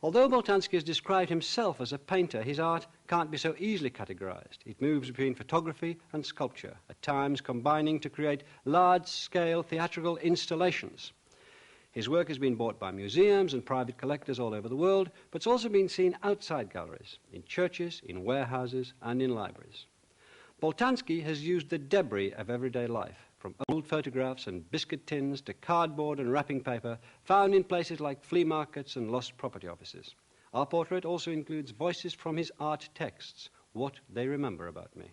Although Boltanski has described himself as a painter, his art can't be so easily categorized. It moves between photography and sculpture, at times combining to create large-scale theatrical installations. His work has been bought by museums and private collectors all over the world, but it's also been seen outside galleries, in churches, in warehouses, and in libraries. Boltanski has used the debris of everyday life, from old photographs and biscuit tins to cardboard and wrapping paper, found in places like flea markets and lost property offices. Our portrait also includes voices from his art texts, what they remember about me.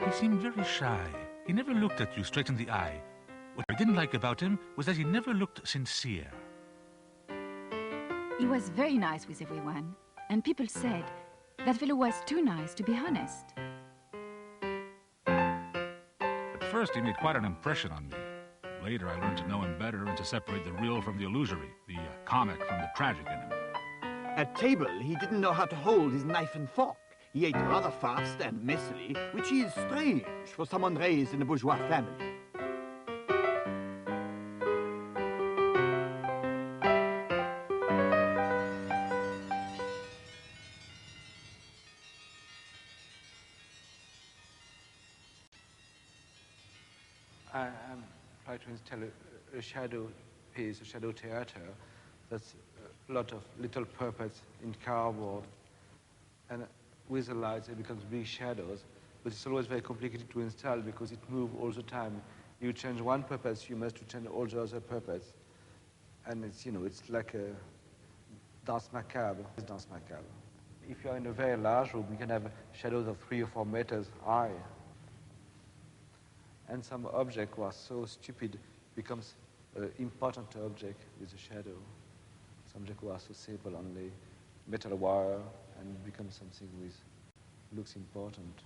He seemed very shy. He never looked at you straight in the eye. What I didn't like about him was that he never looked sincere. He was very nice with everyone, and people said that fellow was too nice to be honest. At first, he made quite an impression on me. Later, I learned to know him better and to separate the real from the illusory, the comic from the tragic in him. At table, he didn't know how to hold his knife and fork. He ate rather fast and messily, which is strange for someone raised in a bourgeois family. I'm trying to install a shadow piece, a shadow theater. That's a lot of little puppets in cardboard. And with the lights, it becomes big shadows. But it's always very complicated to install because it moves all the time. You change one puppet, you must change all the other puppets. And it's, you know, it's like a dance macabre. It's dance macabre. If you're in a very large room, you can have shadows of 3 or 4 meters high. And some object was so stupid becomes an important object with a shadow. Some object was so simple, only metal wire, and becomes something which looks important.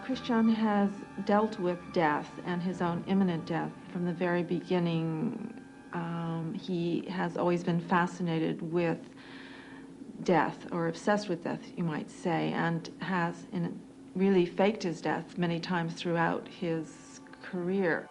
Christian has dealt with death and his own imminent death from the very beginning. He has always been fascinated with death, or obsessed with death, you might say, and has really faked his death many times throughout his career.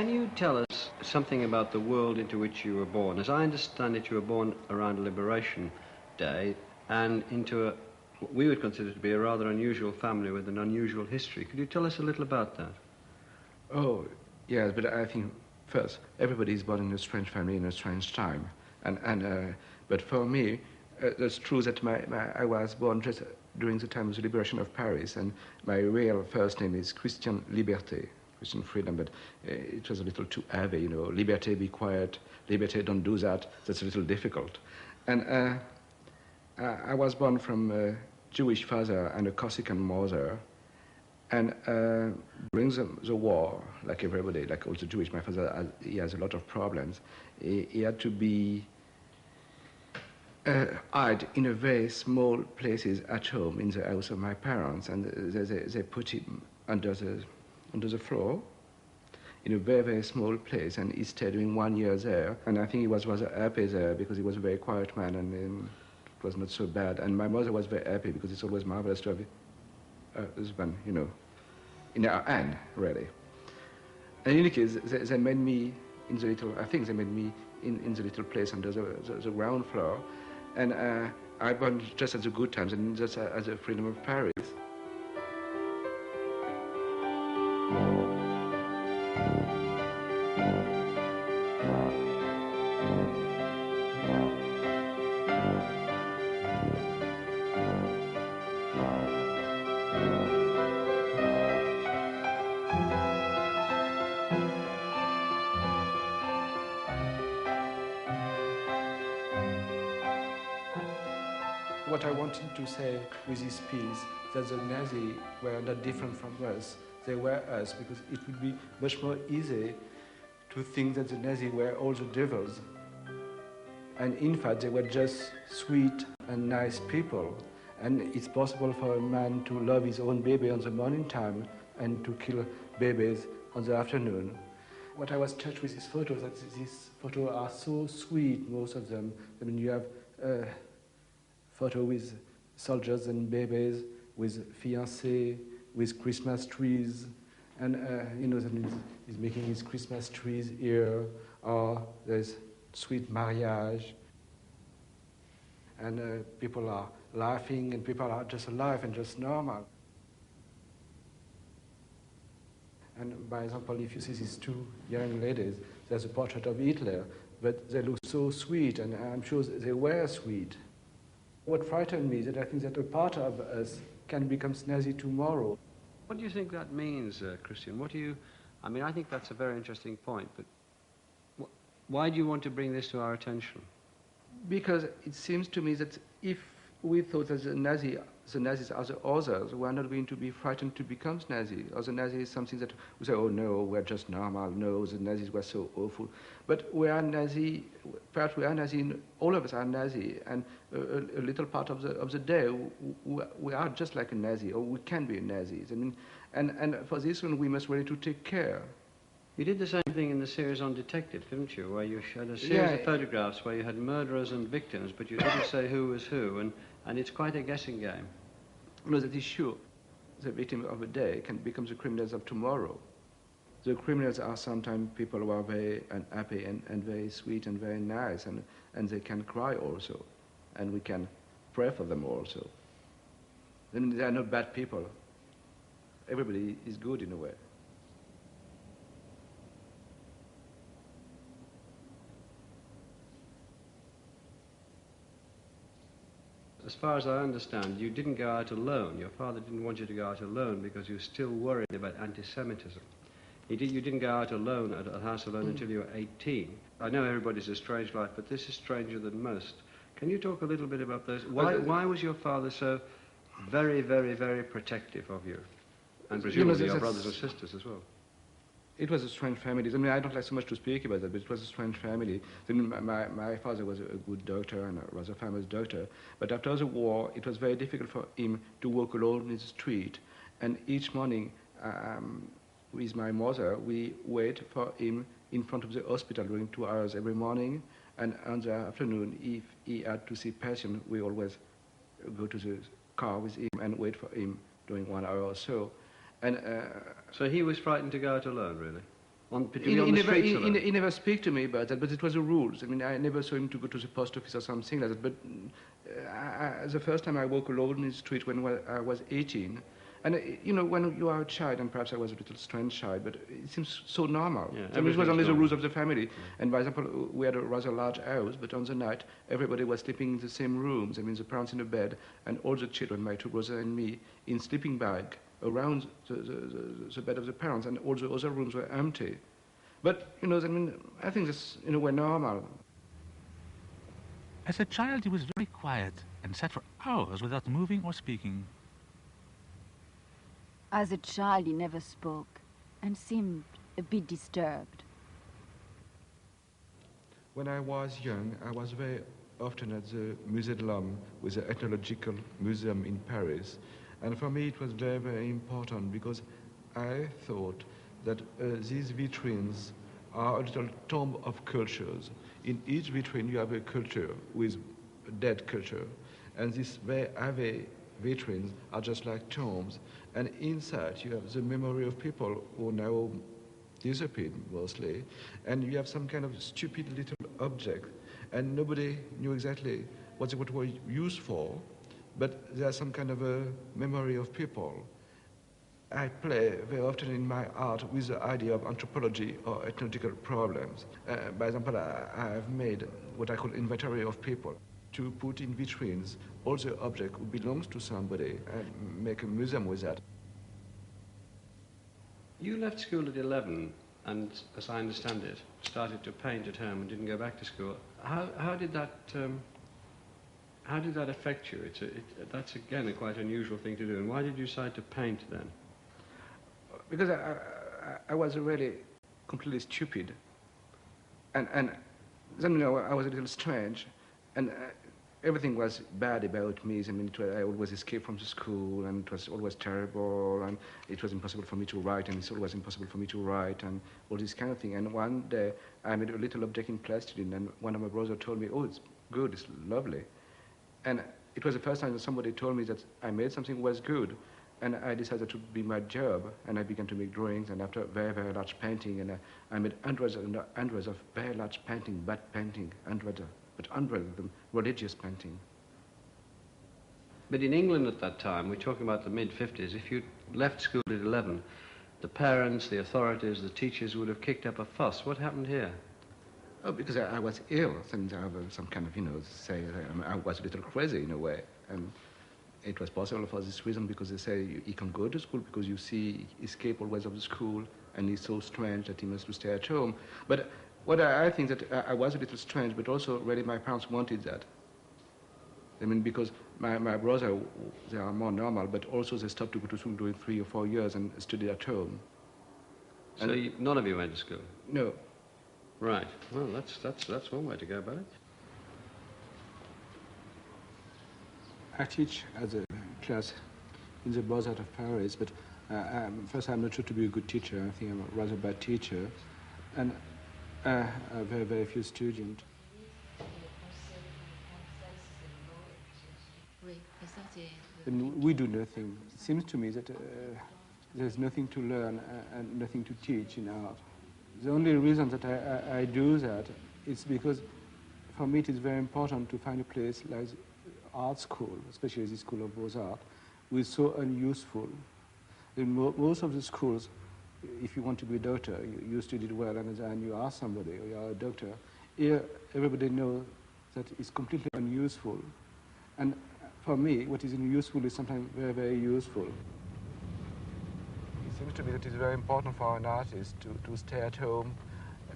Can you tell us something about the world into which you were born? As I understand it, you were born around Liberation Day and into what we would consider to be a rather unusual family with an unusual history. Could you tell us a little about that? Oh, yes, but I think first, everybody is born in a strange family in a strange time. But for me, it's true that I was born just during the time of the liberation of Paris, and my real first name is Christian Liberté, Christian Freedom, but it was a little too heavy, you know. Liberté, be quiet. Liberté, don't do that. That's a little difficult. And I was born from a Jewish father and a Corsican mother. And during the war, like everybody, like also Jewish, my father, he has a lot of problems. He had to be hide in a very small places at home in the house of my parents, and they put him under the floor in a very, very small place, and he stayed during 1 year there. And I think he was rather happy there because he was a very quiet man, and it was not so bad. And my mother was very happy because it's always marvelous to have a husband, you know, in her hand, really. And in any case, they made me in the little, I think they made me in the little place under the ground floor. And I born just at the good times and just at the freedom of Paris. What I wanted to say with this piece, that the Nazis were not different from us. They were us, because it would be much more easy to think that the Nazis were all the devils. And in fact, they were just sweet and nice people. And it's possible for a man to love his own baby on the morning time and to kill babies on the afternoon. What I was touched with these photos, that these photos are so sweet, most of them. I mean, you have photo with soldiers and babies, with fiancés, with Christmas trees, and you know, he's making his Christmas trees here, or there's sweet mariage, and people are laughing, and people are just alive and just normal. And by example, if you see these two young ladies, there's a portrait of Hitler, but they look so sweet, and I'm sure they were sweet. What frightened me is that I think that a part of us can become Nazi tomorrow. What do you think that means, Christian? What do you... I mean, I think that's a very interesting point, but why do you want to bring this to our attention? Because it seems to me that if we thought that the Nazis are the others, we are not going to be frightened to become Nazi. Or the Nazi is something that we say, oh no, we're just normal. No, the Nazis were so awful. But we are Nazi, perhaps we are Nazi, all of us are Nazi, and a little part of the day, we are just like a Nazi, or we can be Nazis. I mean, and for this one, we must really to take care. You did the same thing in the series on Detective, didn't you? Where you showed a series of photographs where you had murderers and victims, but you didn't say who was who, and it's quite a guessing game. No, that is sure. The victim of a day can become the criminals of tomorrow. The criminals are sometimes people who are very unhappy and very sweet and very nice, and they can cry also, and we can pray for them also. I mean, they are not bad people. Everybody is good in a way. As far as I understand, you didn't go out alone. Your father didn't want you to go out alone because you were still worried about anti-Semitism. You didn't go out alone, at a house alone, until you were 18. I know everybody's a strange life, but this is stranger than most. Can you talk a little bit about those? Why was your father so very, very, very protective of you? And presumably your brothers and sisters as well. It was a strange family. I mean, I don't like so much to speak about that, but it was a strange family. Then my father was a good doctor and a rather famous doctor, but after the war, it was very difficult for him to walk alone in the street. And each morning, with my mother, we wait for him in front of the hospital during 2 hours every morning. And on the afternoon, if he had to see a patient, we always go to the car with him and wait for him during 1 hour or so. And so he was frightened to go out alone, really? to be on the streets alone? He never speak to me about that, but it was the rules. I mean, I never saw him to go to the post office or something like that. But the first time I walked alone in the street when I was 18, and you know, when you are a child, and perhaps I was a little strange child, but it seems so normal. Yeah, I mean, it was only the normal. rules of the family. And for example, we had a rather large house, but on the night, everybody was sleeping in the same rooms. I mean, the parents in a bed, and all the children, my two brothers and me, in sleeping bag around the bed of the parents, and all the other rooms were empty. But, you know, I mean, I think that's, in a way, normal. As a child, he was very quiet and sat for hours without moving or speaking. As a child, he never spoke and seemed a bit disturbed. When I was young, I was very often at the Musée de l'Homme, with the Ethnological Museum in Paris. And for me, it was very, very important because I thought that these vitrines are a little tomb of cultures. In each vitrine, you have a culture with a dead culture. And these very heavy vitrines are just like tombs. And inside, you have the memory of people who now disappeared mostly. And you have some kind of stupid little object. And nobody knew exactly what it was used for, but there's some kind of a memory of people. I play very often in my art with the idea of anthropology or ethnological problems. By example, I have made what I call inventory of people, to put in vitrines all the object who belongs to somebody and make a museum with that. You left school at 11 and, as I understand it, started to paint at home and didn't go back to school. How did that affect you? That's again a quite unusual thing to do. And why did you decide to paint then? Because I was really completely stupid, and then, you know, I was a little strange, and everything was bad about me. I mean, I always escaped from the school, and it was always terrible, and it was impossible for me to write, and it's always impossible for me to write, and all this kind of thing. And one day, I made a little object in plasticine, and one of my brothers told me, "Oh, it's good, it's lovely." And it was the first time that somebody told me that I made something was good. And I decided to be my job, and I began to make drawings, and after very, very large painting, and I made hundreds and hundreds of very large painting, bad painting, hundreds of them, religious painting. But in England at that time, we're talking about the mid-50s, if you left school at 11, the parents, the authorities, the teachers would have kicked up a fuss. What happened here? Oh, because I was ill, and I have some kind of, you know, say, I was a little crazy in a way. And it was possible for this reason, because they say he can't go to school because you see he escaped always of the school, and he's so strange that he must stay at home. But what I think that I was a little strange, but also really my parents wanted that. I mean, because my brother, they are more normal, but also they stopped to go to school during 3 or 4 years and studied at home. So none of you went to school? No. Right. Well, that's one way to go about it. I teach as a class in the Beaux-Arts of Paris, but first I'm not sure to be a good teacher. I think I'm a rather bad teacher, and very, very few students. And we do nothing. It seems to me that there's nothing to learn and nothing to teach in art. The only reason that I do that is because for me it is very important to find a place like art school, especially the School of Beaux-Arts, which is so unuseful. In most of the schools, if you want to be a doctor, you studied well and you ask somebody, or you are a doctor. Here, everybody knows that it's completely unuseful. And for me, what is unuseful is sometimes very, very useful. It seems to me that it's very important for an artist to stay at home,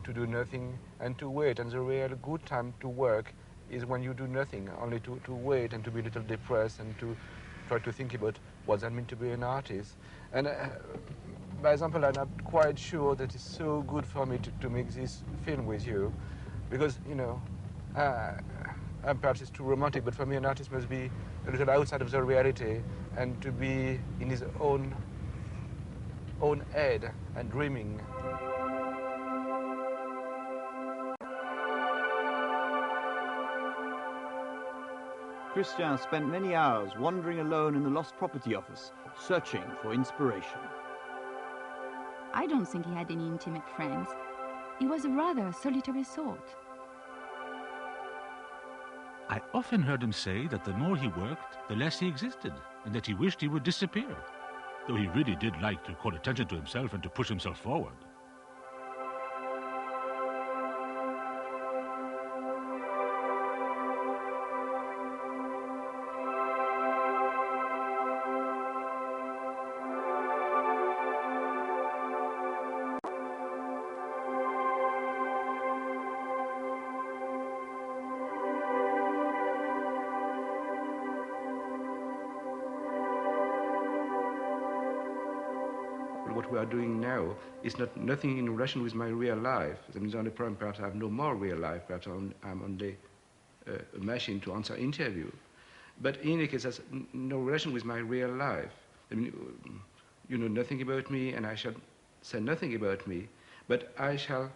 to do nothing, and to wait. And the real good time to work is when you do nothing, only to wait and to be a little depressed and to try to think about what that means to be an artist. And by example, I'm not quite sure that it's so good for me to make this film with you, because, you know, perhaps it's too romantic, but for me an artist must be a little outside of the reality and to be in his own head and dreaming. Christian spent many hours wandering alone in the lost property office, searching for inspiration. I don't think he had any intimate friends. He was a rather solitary sort. I often heard him say that the more he worked, the less he existed, and that he wished he would disappear, though he really did like to call attention to himself and to push himself forward. What we are doing now is nothing in relation with my real life. That means the only problem, perhaps I have no more real life, perhaps I'm only a machine to answer interview. But in any case, there's no relation with my real life. I mean, you know nothing about me, and I shall say nothing about me, but I shall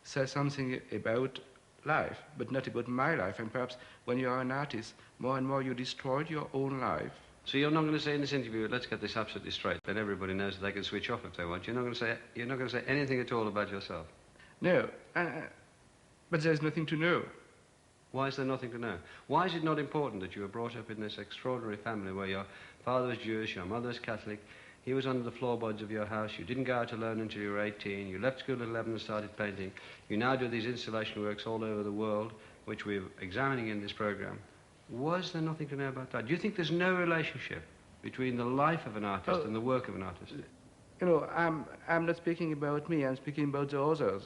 say something about life, but not about my life. And perhaps when you are an artist, more and more you destroy your own life. So you're not going to say in this interview, let's get this absolutely straight, that everybody knows that they can switch off if they want. You're not going to say anything at all about yourself? No, but there's nothing to know. Why is there nothing to know? Why is it not important that you were brought up in this extraordinary family where your father was Jewish, your mother was Catholic, he was under the floorboards of your house, you didn't go out alone until you were 18, you left school at 11 and started painting, you now do these installation works all over the world, which we're examining in this program. Was there nothing to know about that? Do you think there's no relationship between the life of an artist and the work of an artist? You know, I'm not speaking about me, I'm speaking about the others.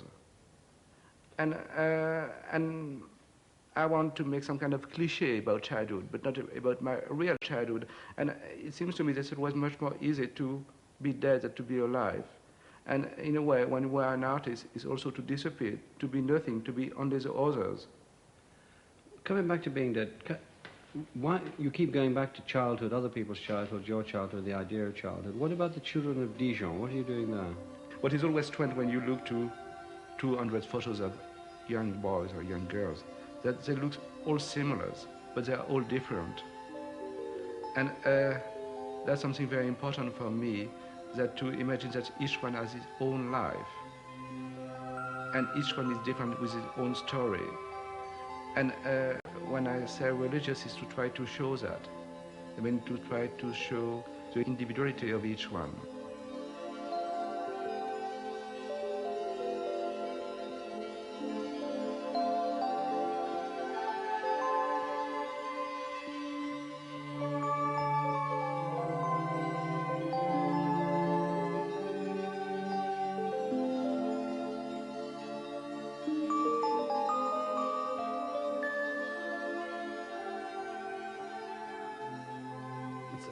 And I want to make some kind of cliche about childhood, but not about my real childhood. And it seems to me that it was much more easy to be dead than to be alive. And in a way, when we are an artist, it's also to disappear, to be nothing, to be only the others. Coming back to being dead, why you keep going back to childhood, other people's childhood, your childhood, the idea of childhood. What about the children of Dijon? What are you doing there? What is always strange when you look to 200 photos of young boys or young girls, that they look all similar, but they are all different. And that's something very important for me, that to imagine that each one has his own life, and each one is different with his own story. And when I say religious, is to try to show that. I mean, to try to show the individuality of each one.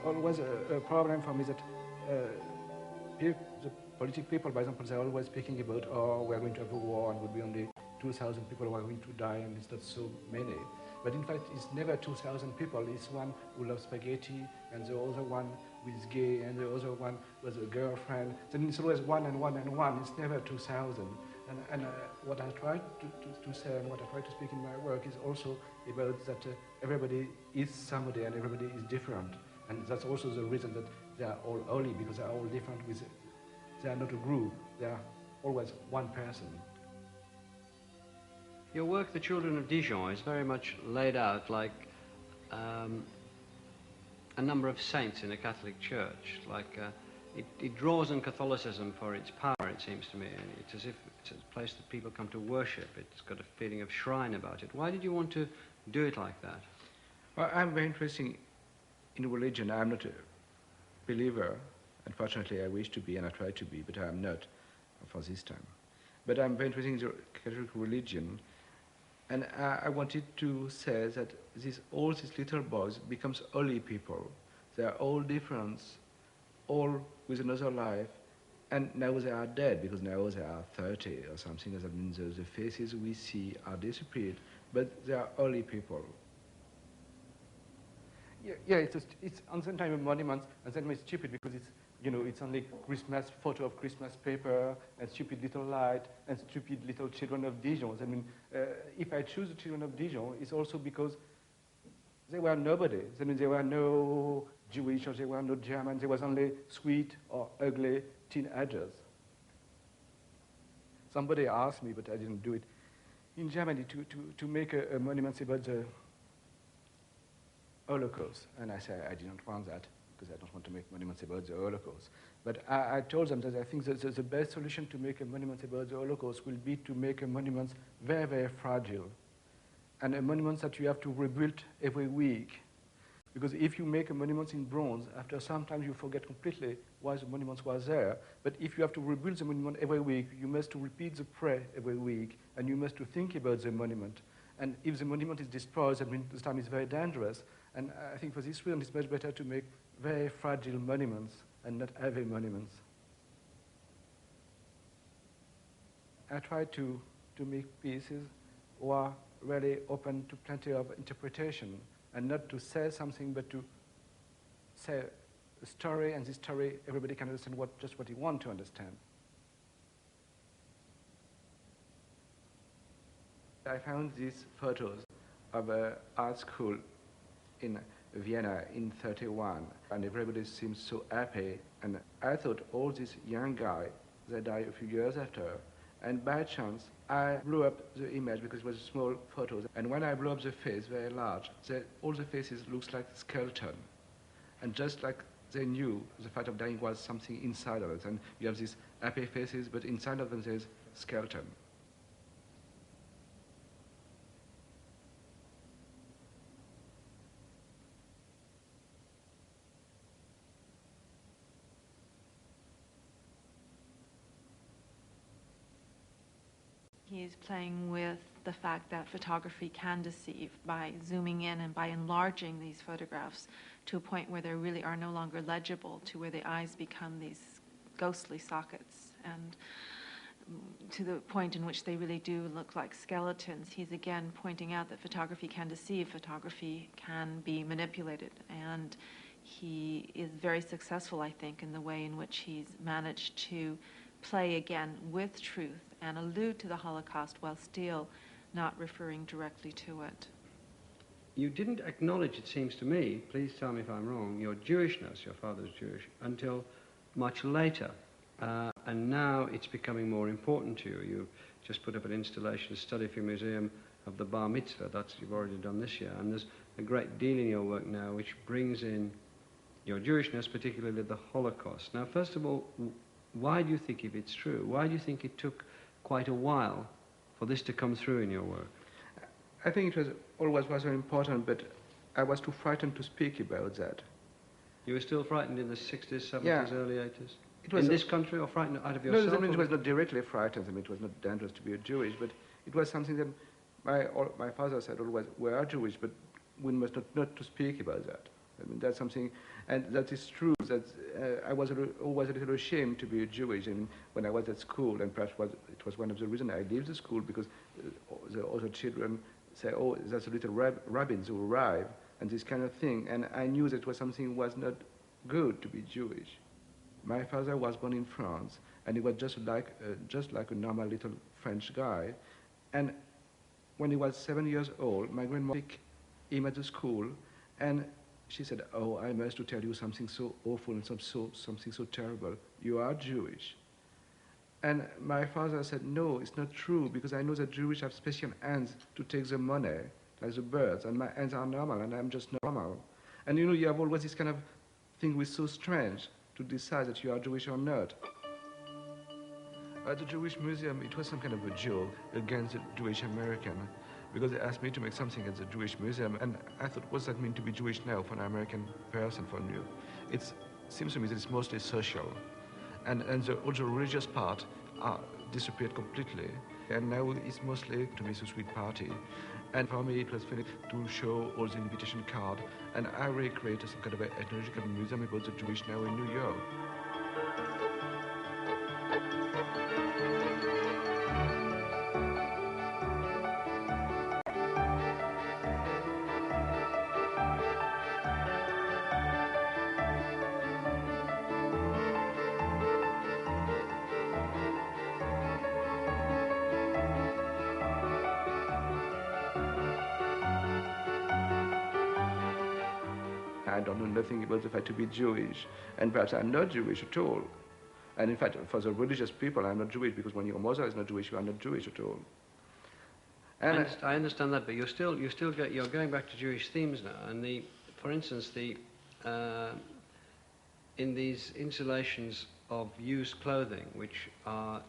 Always a problem for me that the political people, for example, they're always speaking about, oh, we're going to have a war and would be only 2,000 people who are going to die, and it's not so many. But in fact, it's never 2,000 people. It's one who loves spaghetti, and the other one who is gay, and the other one was a girlfriend. Then it's always one and one and one. It's never 2,000. And what I try to say and what I try to speak in my work is also about that everybody is somebody and everybody is different. And that's also the reason that they are all holy, because they are all different. They are not a group. They are always one person. Your work, The Children of Dijon, is very much laid out like a number of saints in a Catholic church. Like it draws on Catholicism for its power, it seems to me. And it's as if it's a place that people come to worship. It's got a feeling of shrine about it. Why did you want to do it like that? Well, I'm very interested in religion. I'm not a believer. Unfortunately, I wish to be, and I try to be, but I'm not for this time. But I'm very interested in the Catholic religion, and I wanted to say that all these little boys becomes holy people. They are all different, all with another life, and now they are dead, because now they are 30 or something. That means the faces we see are disappeared, but they are holy people. Yeah, it's on the time of monuments, and then it's stupid because it's, you know, it's only Christmas photo of Christmas paper and stupid little light and stupid little children of Dijon. I mean, if I choose the children of Dijon, it's also because they were nobody. I mean, there were no Jewish or there were no German. There was only sweet or ugly teenagers. somebody asked me, but I didn't do it, in Germany to make a monument about the Holocaust. And I said I didn't want that, because I don't want to make monuments about the Holocaust. But I told them that I think that the best solution to make a monument about the Holocaust will be to make a monument very, very fragile, and a monument that you have to rebuild every week. Because if you make a monument in bronze, after some time you forget completely why the monument was there. But if you have to rebuild the monument every week, you must to repeat the prayer every week, and you must to think about the monument. And if the monument is destroyed, that means the time is very dangerous. And I think for this reason, it's much better to make very fragile monuments and not heavy monuments. I try to make pieces who are really open to plenty of interpretation, and not to say something, but to say a story, and this story, everybody can understand just what he wants to understand. I found these photos of an art school in Vienna in '31, and everybody seems so happy. And I thought all these young guys, they died a few years after. And by chance, I blew up the image because it was small photos. And when I blew up the face very large, all the faces looks like a skeleton. And just like they knew the fact of dying was something inside of us. And you have these happy faces, but inside of them there's skeleton. He's playing with the fact that photography can deceive by zooming in and by enlarging these photographs to a point where they really are no longer legible, to where the eyes become these ghostly sockets, and to the point in which they really do look like skeletons. He's again pointing out that photography can deceive, photography can be manipulated, and he is very successful, I think, in the way in which he's managed to play again with truth and allude to the Holocaust while still not referring directly to it. You didn't acknowledge, it seems to me, please tell me if I'm wrong, your Jewishness, your father's Jewish, until much later. And now it's becoming more important to you. You just put up an installation, a study for your museum of the Bar Mitzvah. That's you've already done this year. And there's a great deal in your work now which brings in your Jewishness, particularly the Holocaust. Now, first of all, why do you think, if it's true, why do you think it took quite a while for this to come through in your work? I think it was very important, but I was too frightened to speak about that. You were still frightened in the 60s, 70s, Yeah. early 80s? It was in this country, or frightened out of yourself? No, it was not directly frightened. I mean, it was not dangerous to be a Jewish, but it was something that my father said always, we are Jewish, but we must not to speak about that. I mean, that's something, and that is true, that I was always a little ashamed to be a Jewish. I mean, when I was at school, and perhaps it was one of the reasons I left the school, because the other children say, oh, that's a little rabbins who arrive, and this kind of thing. And I knew that it was something was not good to be Jewish. My father was born in France, and he was just like a normal little French guy. And when he was 7 years old, my grandmother took him at the school, and she said, oh, I must to tell you something so awful and something so terrible. You are Jewish. And my father said, no, it's not true, because I know that Jewish have special hands to take the money, like the birds, and my hands are normal, and I'm just normal. And you know, you have always this kind of thing which is so strange to decide that you are Jewish or not. At the Jewish Museum, it was some kind of a joke against the Jewish American, because they asked me to make something at the Jewish Museum, and I thought, what does that mean to be Jewish now for an American person, for you? It seems to me that it's mostly social, and all the religious part disappeared completely, and now it's mostly, to me, it's a sweet party. And for me, it was funny to show all the invitation card, and I really created some kind of an ethnological museum about the Jewish now in New York. I don't know nothing about the fact to be Jewish, and perhaps I'm not Jewish at all. And in fact, for the religious people, I'm not Jewish, because when your mother is not Jewish, you are not Jewish at all. And I understand that, but you're going back to Jewish themes now. And for instance, in these installations of used clothing, which are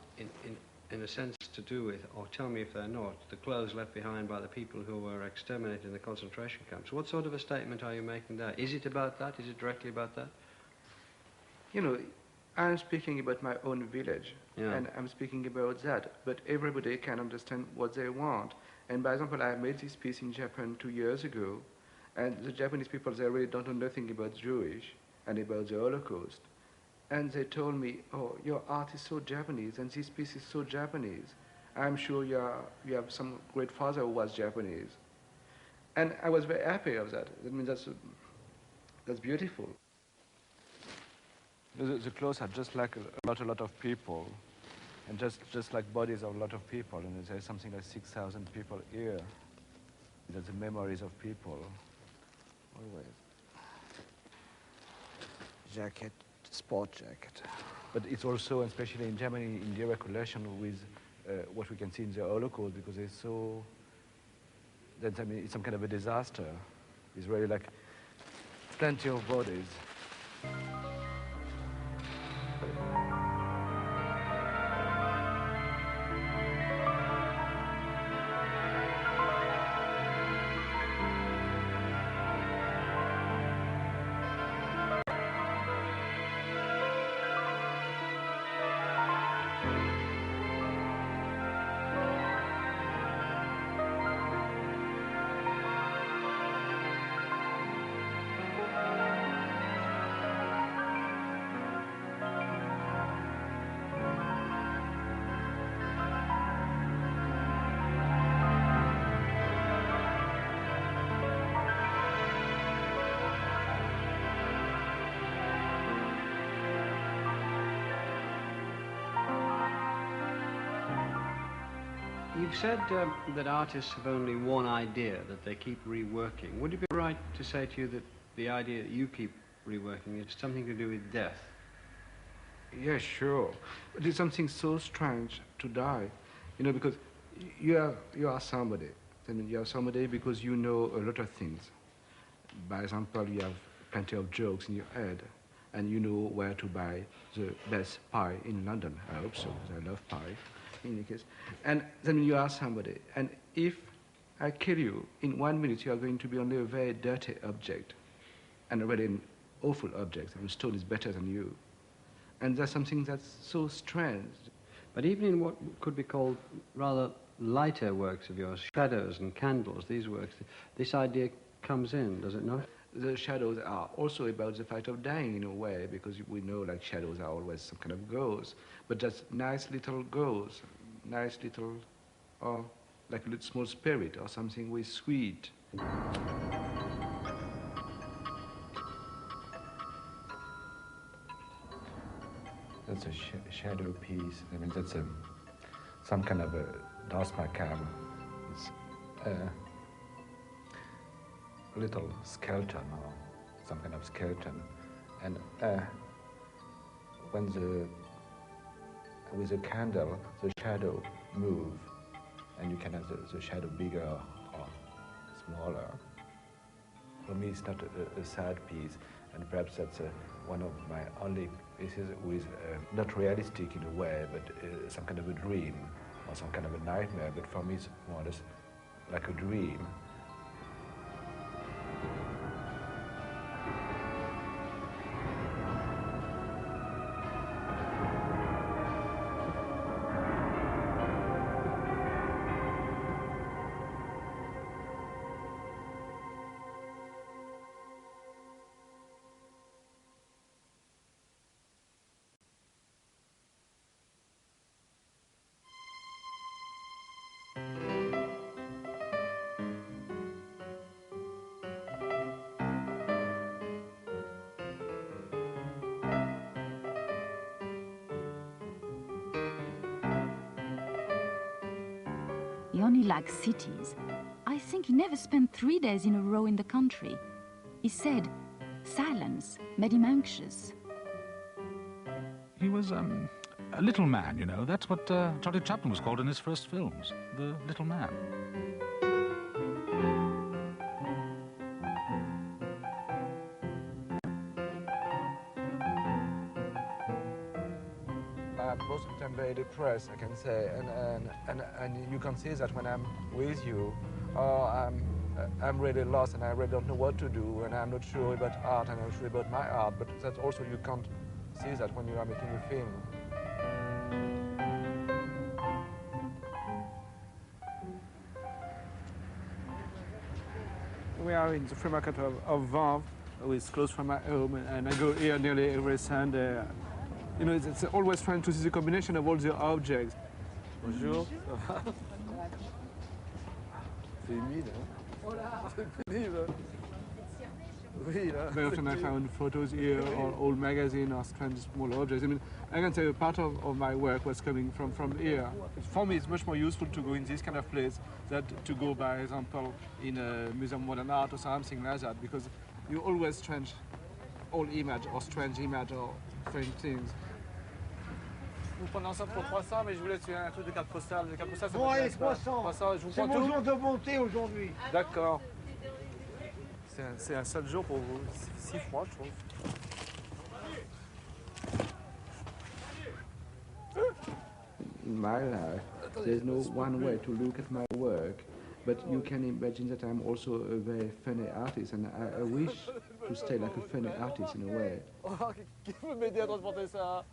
in a sense to do with, or tell me if they're not, the clothes left behind by the people who were exterminated in the concentration camps. What sort of a statement are you making there? Is it about that? Is it directly about that? You know, I'm speaking about my own village, and I'm speaking about that, but everybody can understand what they want. And by example, I made this piece in Japan 2 years ago, and the Japanese people, they really don't know nothing about Jewish and about the Holocaust. And they told me, oh, your art is so Japanese, and this piece is so Japanese. I'm sure you have some great father who was Japanese. And I was very happy of that. I mean, that's beautiful. The clothes are just like a lot of people, and just like bodies of a lot of people. And there's something like 6,000 people here. That's the memories of people. Always. Jacket. Sport jacket. But it's also, especially in Germany, in direct relation with what we can see in the Holocaust, because it's so, I mean, it's some kind of a disaster. It's really like plenty of bodies. You've said that artists have only one idea that they keep reworking. Would it be right to say to you that the idea that you keep reworking is something to do with death? Yeah, sure. But it's something so strange to die, you know, because you are somebody. I mean, you are somebody because you know a lot of things. By example, you have plenty of jokes in your head, and you know where to buy the best pie in London. I hope so, because I love pie. In any case. And then you are somebody. And if I kill you, in 1 minute you are going to be only a very dirty object, and already an awful object. The stone is better than you. And that's something that's so strange. But even in what could be called rather lighter works of yours, shadows and candles, these works, this idea comes in, does it not? The shadows are also about the fact of dying in a way, because we know like shadows are always some kind of ghosts, but just nice little ghosts, nice little, or like a little small spirit or something with sweet. That's a shadow piece. I mean, that's some kind of a danse macabre. It's a little skeleton or some kind of skeleton. And with a candle, the shadow move, and you can have the shadow bigger or smaller. For me, it's not a sad piece, and perhaps that's one of my only pieces with not realistic in a way, but some kind of a dream or some kind of a nightmare. But for me, it's more or less like a dream. He only likes cities. I think he never spent 3 days in a row in the country. He said silence made him anxious. He was a little man, you know. That's what Charlie Chaplin was called in his first films, the little man. Most of the time very depressed, I can say, and you can see that when I'm with you, I'm really lost and I really don't know what to do, and I'm not sure about art and I'm not sure about my art, but that's also you can't see that when you are making a film. We are in the free market of Vanves, which is close from my home, and I go here nearly every Sunday. You know, it's always trying to see the combination of all the objects. Bonjour. C'est humide, hein? C'est pénible. Oui, là. Very often I found photos here, or old magazines, or strange small objects. I mean, I can say part of my work was coming from here. For me, it's much more useful to go in this kind of place than to go, by example, in a museum of modern art or something like that, because you always strange old image or strange image or strange things. Vous prenez ça pour 300, mais je vous laisse un truc de carte postale. Les cartes postales, ça bon, allez, 300. 300, je vous c'est prends mon tout. jour de bonté aujourd'hui. D'accord. C'est un seul jour pour vous. Si froid, je trouve. In my life, there's no one way to look at my work, but you can imagine that I'm also a very funny artist, and I wish to stay like a funny artist in a way. Qui peut m'aider à transporter ça?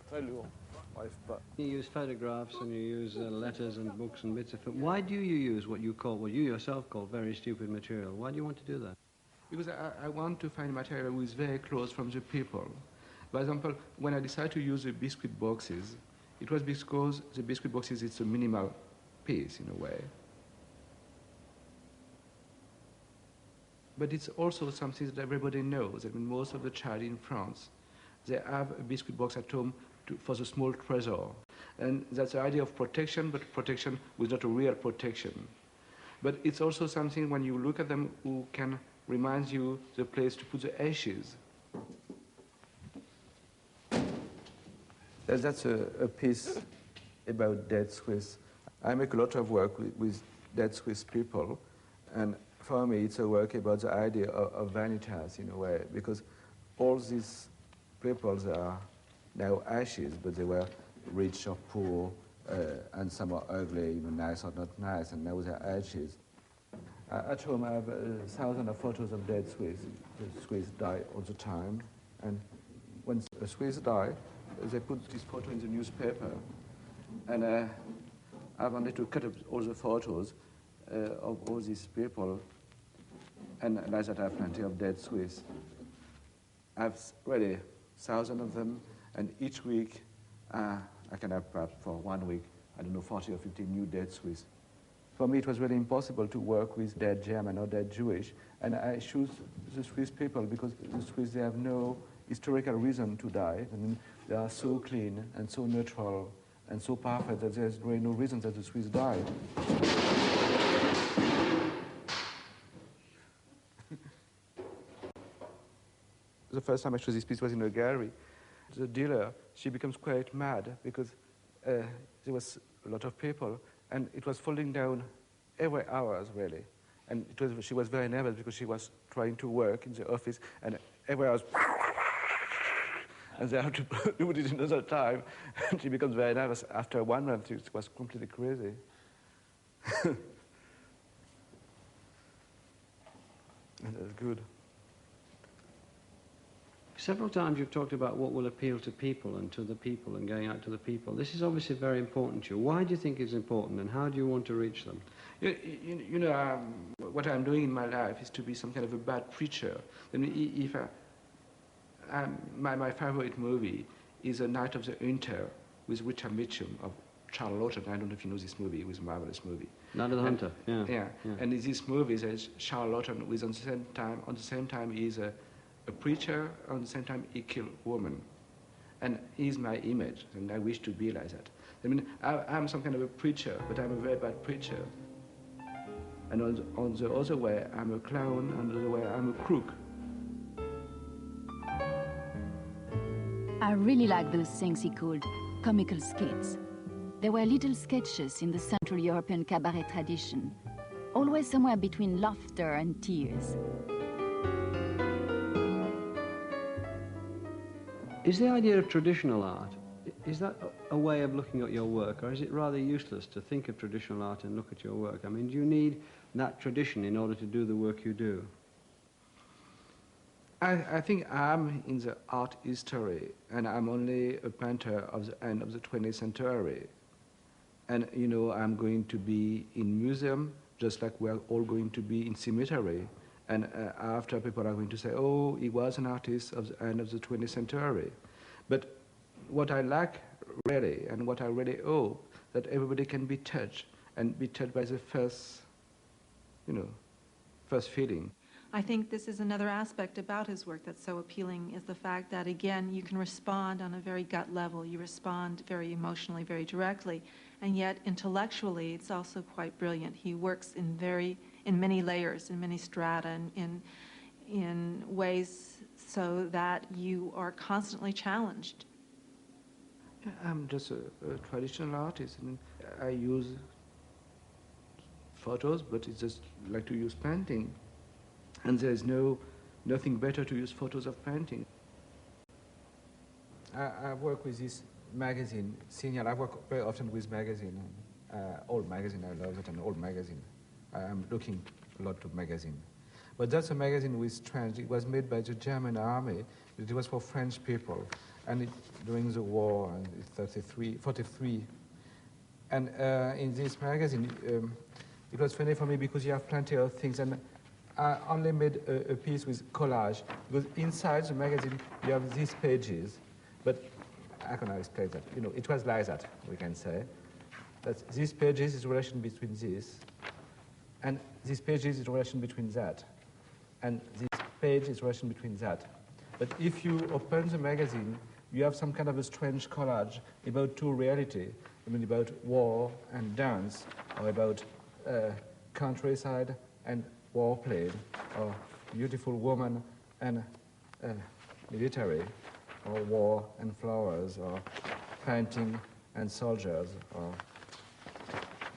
Très lourd. Bref, pas. You use photographs and you use letters and books and bits of film. Why do you use what you yourself call very stupid material? Why do you want to do that? Because I want to find material which is very close from the people. For example, when I decided to use the biscuit boxes, it was because the biscuit boxes is a minimal piece in a way. But it's also something that everybody knows. I mean, most of the child in France, they have a biscuit box at home for the small treasure. And that's the idea of protection, but protection was not a real protection. But it's also something when you look at them who can remind you the place to put the ashes. That's a piece about dead Swiss. I make a lot of work with dead Swiss people, and for me it's a work about the idea of vanitas in a way, because all these people are now ashes, but they were rich or poor, and some are ugly, even nice or not nice, and now they're ashes. At home I have thousands of photos of dead Swiss. The Swiss die all the time, and when a Swiss die, they put this photo in the newspaper, and I wanted to cut up all the photos of all these people, and like that I have plenty of dead Swiss. I have really thousands of them, and each week I can have perhaps for 1 week, I don't know, 40 or 50 new dead Swiss. For me it was really impossible to work with dead German or dead Jewish, and I choose the Swiss people because the Swiss, they have no historical reason to die. I mean, they are so clean and so neutral and so perfect that there's really no reason that the Swiss died. The first time I showed this piece was in a gallery. The dealer, she becomes quite mad because there was a lot of people, and it was falling down every hour, really. And she was very nervous because she was trying to work in the office, and every hour was and they have to do it another time, and she becomes very nervous. After 1 month, it was completely crazy. And that's good. Several times you've talked about what will appeal to people and to the people and going out to the people. This is obviously very important to you. Why do you think it's important, and how do you want to reach them? You know, what I'm doing in my life is to be some kind of a bad preacher. I mean, if my favorite movie is A Night of the Hunter with Richard Mitchum of Charles Lawton. I don't know if you know this movie. It was a marvelous movie. Night of the Hunter. Yeah. And in this movie, there's Charles Lawton, who is on the same time he's a preacher, on the same time he killed a woman. And he's my image, and I wish to be like that. I mean, I'm some kind of a preacher, but I'm a very bad preacher. And on the other way, I'm a clown, and on the other way, I'm a crook. I I really like those things he called comical skits. They were little sketches in the Central European cabaret tradition, always somewhere between laughter and tears. Is the idea of traditional art, is that a way of looking at your work, or is it rather useless to think of traditional art and look at your work? I mean, do you need that tradition in order to do the work you do? I think I'm in the art history, and I'm only a painter of the end of the 20th century. And, you know, I'm going to be in museum, just like we're all going to be in cemetery. And after, people are going to say, oh, he was an artist of the end of the 20th century. But what I like really, and what I really hope, that everybody can be touched, and be touched by the first, you know, first feeling. I think this is another aspect about his work that's so appealing, is the fact that, again, you can respond on a very gut level. You respond very emotionally, very directly, and yet intellectually it's also quite brilliant. He works in many layers, in many strata, and in ways so that you are constantly challenged. I'm just a traditional artist, and I use photos, but it's just like to use painting. And there's nothing better to use photos of painting. I work with this magazine, Signal. I work very often with magazine, old magazine. I love it, an old magazine. I'm looking a lot to magazine. But that's a magazine with strange. It was made by the German army. It was for French people, and during the war in 43. And in this magazine, it was funny for me because you have plenty of things. And I only made a piece with collage, because inside the magazine you have these pages, but I cannot explain that. You know, it was like that, we can say. That these pages is relation between this, and these pages is relation between that, and this page is relation between that. But if you open the magazine, you have some kind of a strange collage about two reality. I mean, about war and dance, or about countryside and warplane, or beautiful woman and military, or war and flowers, or painting and soldiers, or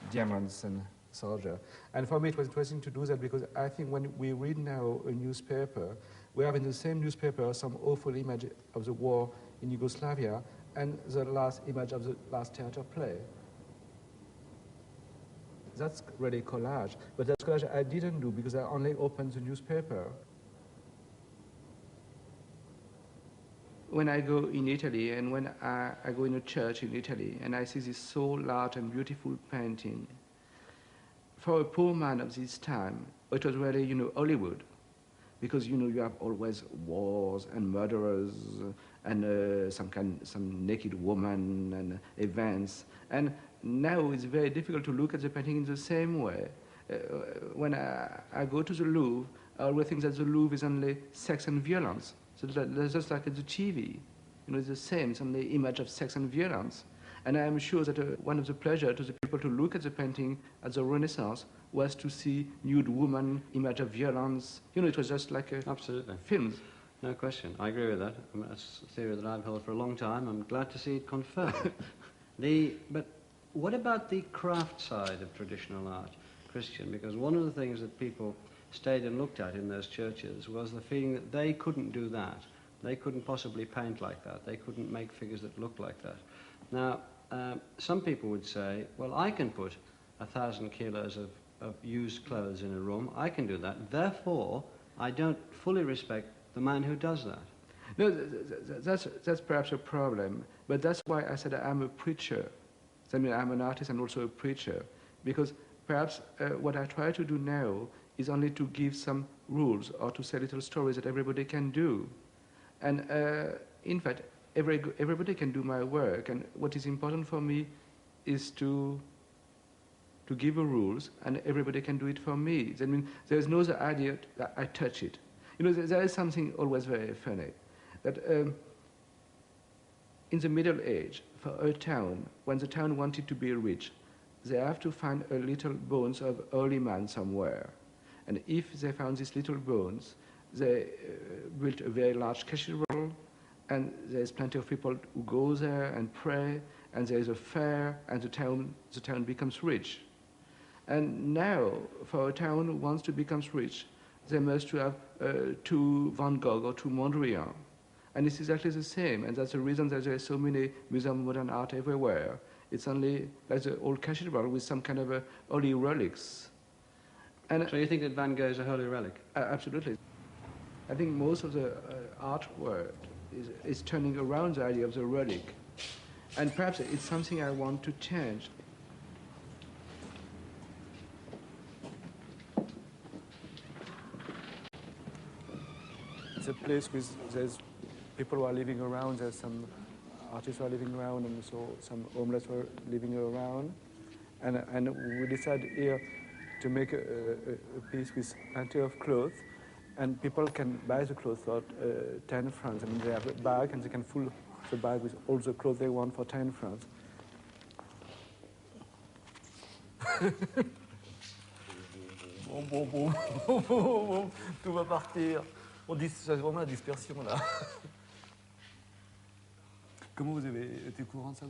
diamonds and soldier. And for me it was interesting to do that, because I think when we read now a newspaper, we have in the same newspaper some awful image of the war in Yugoslavia and the last image of the last theater play. That's really collage, but that collage I didn't do because I only opened the newspaper. When I go in Italy, and when I go in a church in Italy, and I see this so large and beautiful painting, for a poor man of this time, it was really, you know, Hollywood, because, you know, you have always wars and murderers and some naked woman and events, and now it's very difficult to look at the painting in the same way. When I go to the Louvre, I always think that the Louvre is only sex and violence. So that's just like at the TV. You know, it's the same, it's only image of sex and violence. And I'm sure that one of the pleasure to the people to look at the painting at the Renaissance was to see nude woman, image of violence. You know, it was just like Absolutely. Films. No question. I agree with that. I mean, that's a theory that I've held for a long time. I'm glad to see it confirmed. But what about the craft side of traditional art, Christian? Because one of the things that people stayed and looked at in those churches was the feeling that they couldn't do that. They couldn't possibly paint like that. They couldn't make figures that looked like that. Now, some people would say, well, I can put 1,000 kilos of used clothes in a room. I can do that. Therefore, I don't fully respect the man who does that. No, that's perhaps a problem. But that's why I said I'm a preacher. I mean, I'm an artist and also a preacher. Because perhaps what I try to do now is only to give some rules or to say little stories that everybody can do. And in fact, everybody can do my work. And what is important for me is to give rules, and everybody can do it for me. I mean, there's no other idea that I touch it. You know, there is something always very funny, that in the Middle Age, for a town, when the town wanted to be rich, they have to find a little bones of early man somewhere. And if they found these little bones, they built a very large cathedral, and there's plenty of people who go there and pray, and there's a fair, and the town becomes rich. And now, for a town who wants to become rich, they must have two Van Gogh or two Mondrian. And it's exactly the same, and that's the reason that there are so many museums of modern art everywhere. It's only like the old cathedral with some kind of holy relics. And so you think that Van Gogh is a holy relic? Absolutely. I think most of the art world is turning around the idea of the relic. And perhaps it's something I want to change. It's a place with there's people who are living around, there's some artists who are living around, and so some homeless who are living around. And we decided here to make a piece with plenty of clothes, and people can buy the clothes for 10 francs. I mean, they have a bag, and they can fill the bag with all the clothes they want for 10 francs. Bon, tout va partir. C'est vraiment la dispersion, là. Comment vous avez été au courant de ça?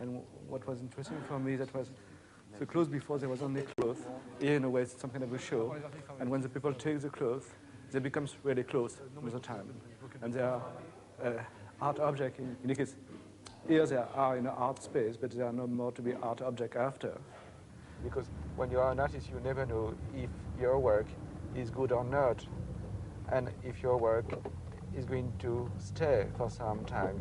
And what was interesting for me, that was the clothes before there was only clothes. Here, in a way, it's some kind of a show. And when the people take the clothes, they become really close with the time. And they are art object. In any case, here they are in an art space, but they are no more to be art object after. Because when you are an artist, you never know if your work is good or not, and if your work is going to stay for some time.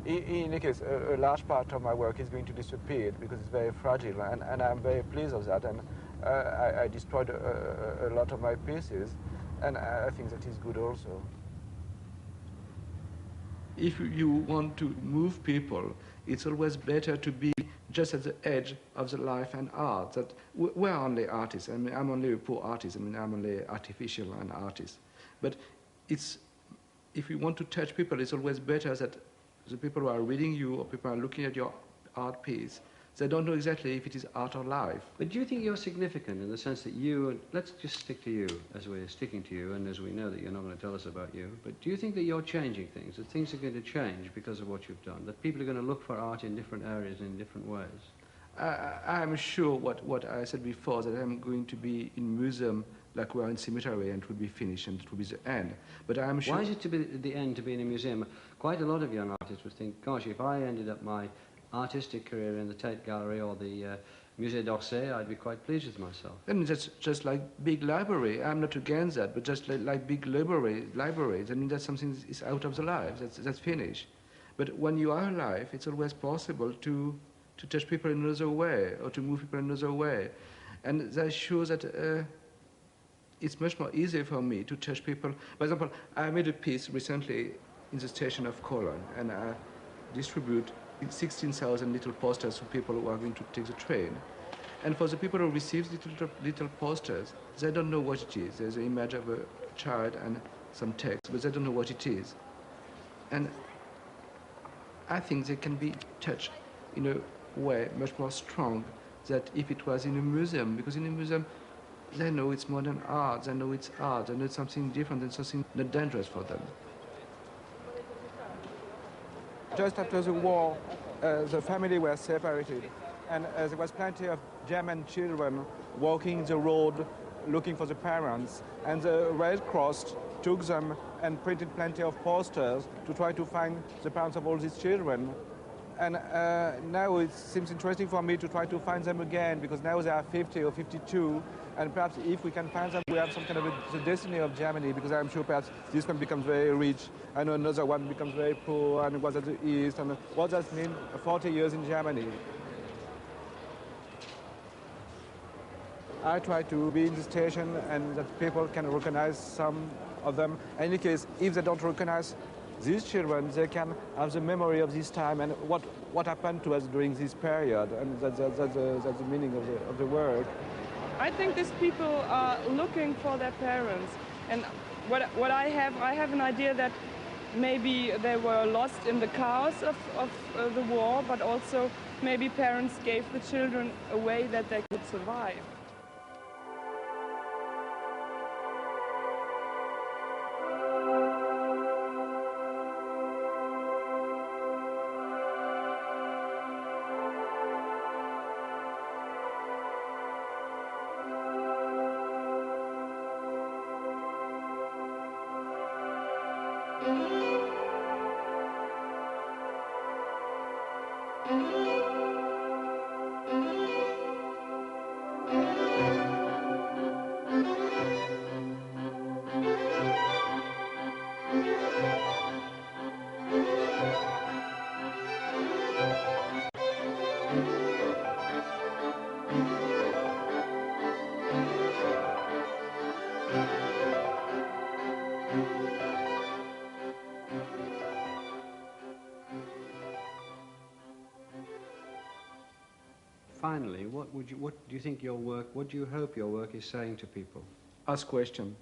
In any case, a large part of my work is going to disappear because it's very fragile, and I'm very pleased of that. And I destroyed a lot of my pieces, and I think that is good also. If you want to move people, it's always better to be just at the edge of the life and art. That we're only artists. I mean, I'm only a poor artist. I mean, I'm only artificial and artist. But if you want to touch people, it's always better that the people who are reading you or people who are looking at your art piece, they don't know exactly if it is art or life. But do you think you're significant in the sense that you, let's just stick to you as we're sticking to you and as we know that you're not going to tell us about you, but do you think that you're changing things, that things are going to change because of what you've done, that people are going to look for art in different areas in different ways? I'm sure what I said before, that I'm going to be in museum like we're in cemetery and it will be finished and it will be the end. But I'm sure... Why is it to be the end to be in a museum? Quite a lot of young artists would think, gosh, if I ended up my artistic career in the Tate Gallery or the Musée d'Orsay, I'd be quite pleased with myself. And that's just like big library. I'm not against that, but just like big libraries. I mean, that's something that is out of the life. That's finished. But when you are alive, it's always possible to touch people in another way or to move people in another way. And that shows that it's much more easy for me to touch people. For example, I made a piece recently in the station of Cologne, and I distribute 16,000 little posters to people who are going to take the train. And for the people who receive little posters, they don't know what it is. There's an image of a child and some text, but they don't know what it is. And I think they can be touched in a way much more strong than if it was in a museum, because in a museum, they know it's modern art, they know it's art, they know it's something different and something not dangerous for them. Just after the war, the family were separated, and there was plenty of German children walking the road looking for the parents, and the Red Cross took them and printed plenty of posters to try to find the parents of all these children. And now it seems interesting for me to try to find them again, because now they are 50 or 52, and perhaps if we can find them, we have some kind of the destiny of Germany, because I'm sure perhaps this one becomes very rich, and another one becomes very poor, and was at the East, and what does it mean 40 years in Germany? I try to be in the station and that people can recognize some of them. In any case, if they don't recognize these children, they can have the memory of this time and what happened to us during this period, and that's the meaning of the work. I think these people are looking for their parents, and what I have an idea that maybe they were lost in the chaos of the war, but also maybe parents gave the children a way that they could survive. what do you think your work, what do you hope your work is saying to people? Ask questions.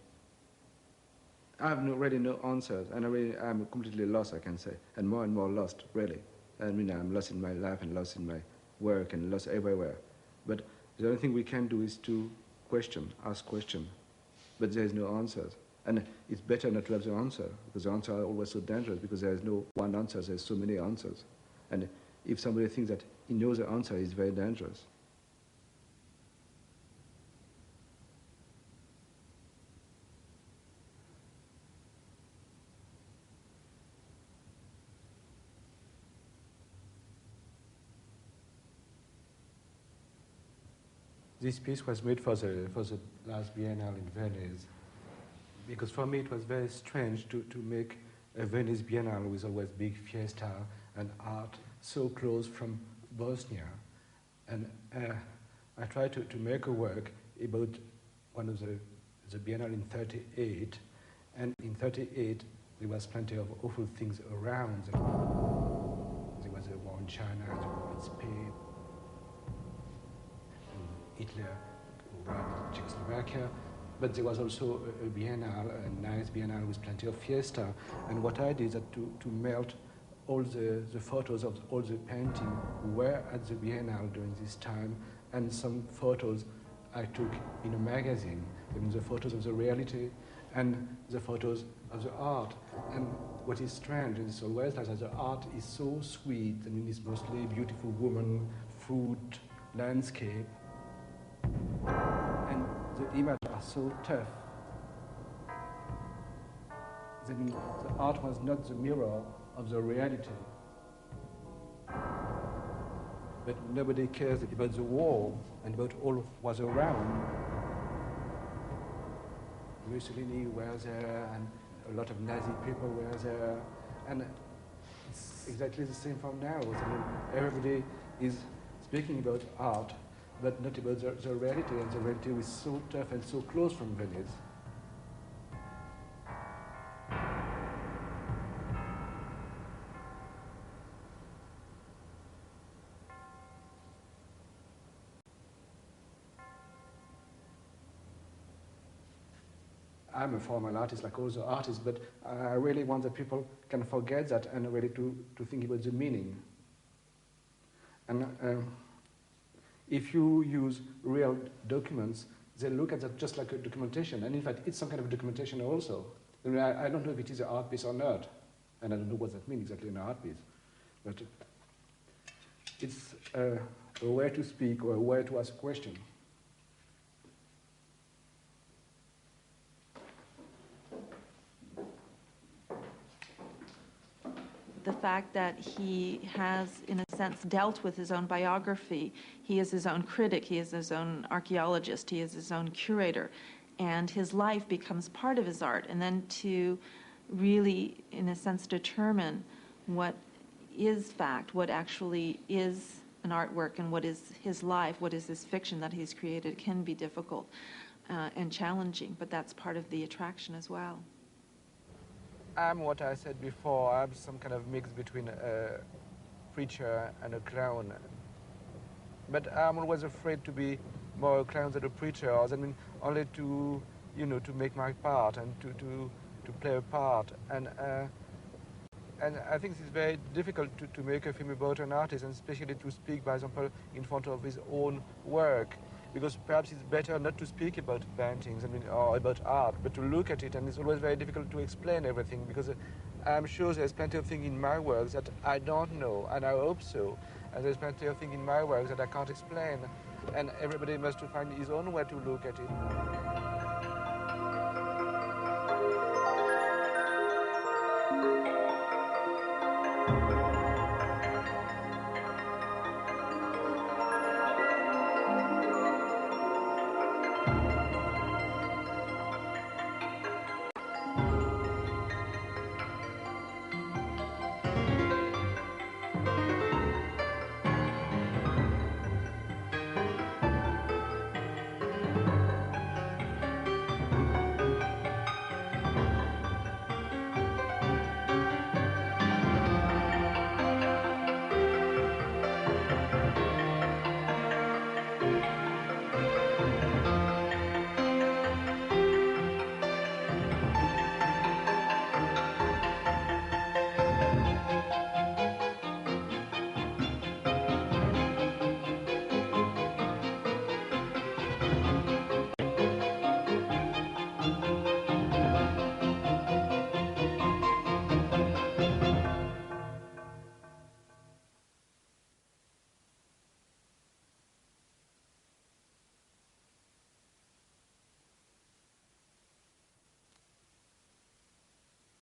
I have really no answers, and I'm completely lost, I can say, and more lost, really. I mean, I'm lost in my life and lost in my work and lost everywhere. But the only thing we can do is to ask questions. But there is no answers. And it's better not to have the answer, because the answers are always so dangerous, because there is no one answer, there's so many answers. And if somebody thinks that he knows the answer, it's very dangerous. This piece was made for the last Biennale in Venice, because for me it was very strange to make a Venice Biennale with always big fiesta and art so close from Bosnia. And I tried to make a work about one of the Biennale in 38, and in 38 there was plenty of awful things around. There was a war in China, there was war in Spain, Hitler arrived in Czechoslovakia, but there was also a Biennale, a nice Biennale with plenty of fiesta. And what I did is that to melt all the photos of all the paintings who were at the Biennale during this time, and some photos I took in a magazine, I mean the photos of the reality and the photos of the art. And what is strange is always that the art is so sweet. I mean, it's mostly beautiful woman, fruit, landscape, and the images are so tough. I mean, the art was not the mirror of the reality. But nobody cares about the war and about all was around. Mussolini was there, and a lot of Nazi people were there, and it's exactly the same from now. I mean, everybody is speaking about art, but not about the reality, and the reality is so tough and so close from Venice. I'm a formal artist like all the artists, but I really want that people can forget that and really to think about the meaning. And if you use real documents, they look at that just like a documentation, and in fact it's some kind of documentation also. I mean, I don't know if it is an art piece or not, and I don't know what that means exactly in an art piece, but it's a way to speak or a way to ask a question. The fact that he has, in a sense, dealt with his own biography. He is his own critic, he is his own archaeologist, he is his own curator, and his life becomes part of his art. And then to really, in a sense, determine what is fact, what actually is an artwork, and what is his life, what is this fiction that he's created, can be difficult and challenging, but that's part of the attraction as well. I'm what I said before. I'm some kind of mix between a preacher and a clown. But I'm always afraid to be more a clown than a preacher. I mean, only to, you know, to make my part and to play a part. And I think it's very difficult to make a film about an artist, and especially to speak, by example, in front of his own work. Because perhaps it's better not to speak about paintings, I mean, or about art, but to look at it, and it's always very difficult to explain everything, because I'm sure there's plenty of things in my work that I don't know, and I hope so, and there's plenty of things in my work that I can't explain, and everybody must find his own way to look at it.